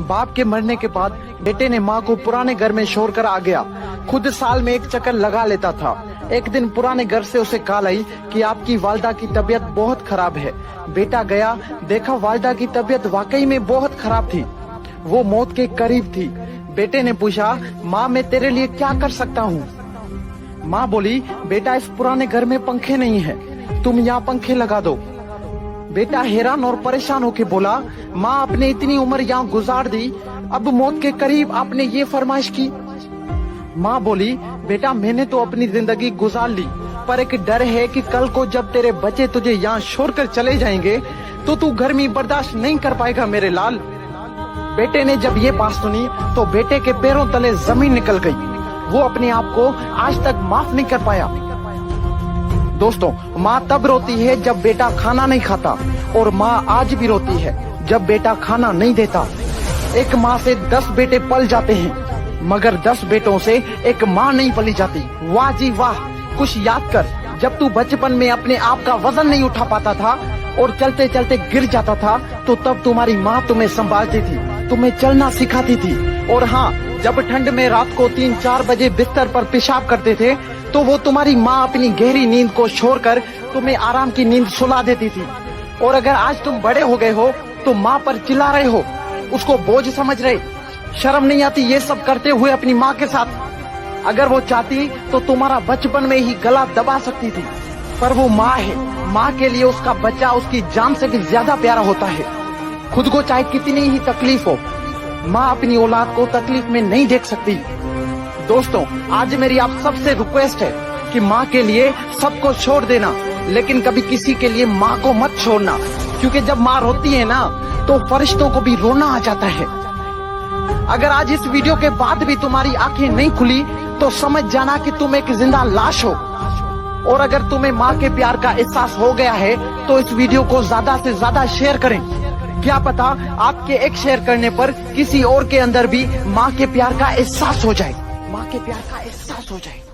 बाप के मरने के बाद बेटे ने माँ को पुराने घर में छोड़कर आ गया। खुद साल में एक चक्कर लगा लेता था। एक दिन पुराने घर से उसे कॉल आई कि आपकी वालिदा की तबीयत बहुत खराब है। बेटा गया, देखा वालिदा की तबीयत वाकई में बहुत खराब थी, वो मौत के करीब थी। बेटे ने पूछा, माँ मैं तेरे लिए क्या कर सकता हूँ? माँ बोली, बेटा इस पुराने घर में पंखे नहीं है, तुम यहाँ पंखे लगा दो। बेटा हैरान और परेशान होके बोला, माँ आपने इतनी उम्र यहाँ गुजार दी, अब मौत के करीब आपने ये फरमाइश की। माँ बोली, बेटा मैंने तो अपनी जिंदगी गुजार ली, पर एक डर है कि कल को जब तेरे बच्चे तुझे यहाँ छोड़कर चले जाएंगे तो तू गर्मी बर्दाश्त नहीं कर पाएगा मेरे लाल। बेटे ने जब ये बात सुनी तो बेटे के पैरों तले जमीन निकल गई। वो अपने आप को आज तक माफ नहीं कर पाया। दोस्तों, माँ तब रोती है जब बेटा खाना नहीं खाता, और माँ आज भी रोती है जब बेटा खाना नहीं देता। एक माँ से 10 बेटे पल जाते हैं, मगर 10 बेटों से एक माँ नहीं पली जाती। वाह जी वाह। कुछ याद कर, जब तू बचपन में अपने आप का वजन नहीं उठा पाता था और चलते चलते गिर जाता था, तो तब तुम्हारी माँ तुम्हें संभालती थी, तुम्हें चलना सिखाती थी। और हाँ, जब ठंड में रात को 3-4 बजे बिस्तर पर पेशाब करते थे तो वो तुम्हारी माँ अपनी गहरी नींद को छोड़कर तुम्हें आराम की नींद सुला देती थी। और अगर आज तुम बड़े हो गए हो तो माँ पर चिल्ला रहे हो, उसको बोझ समझ रहे, शर्म नहीं आती ये सब करते हुए अपनी माँ के साथ? अगर वो चाहती तो तुम्हारा बचपन में ही गला दबा सकती थी, पर वो माँ है। माँ के लिए उसका बच्चा उसकी जान से भी ज्यादा प्यारा होता है। खुद को चाहे कितनी ही तकलीफ हो, माँ अपनी औलाद को तकलीफ में नहीं देख सकती। दोस्तों, आज मेरी आप सबसे रिक्वेस्ट है कि माँ के लिए सबको छोड़ देना, लेकिन कभी किसी के लिए माँ को मत छोड़ना, क्योंकि जब माँ रोती है ना तो फरिश्तों को भी रोना आ जाता है। अगर आज इस वीडियो के बाद भी तुम्हारी आंखें नहीं खुली तो समझ जाना कि तुम एक जिंदा लाश हो। और अगर तुम्हें माँ के प्यार का एहसास हो गया है तो इस वीडियो को ज्यादा से ज्यादा शेयर करें। क्या पता आपके एक शेयर करने पर किसी और के अंदर भी माँ के प्यार का एहसास हो जाए, माँ के प्यार का एहसास हो जाए।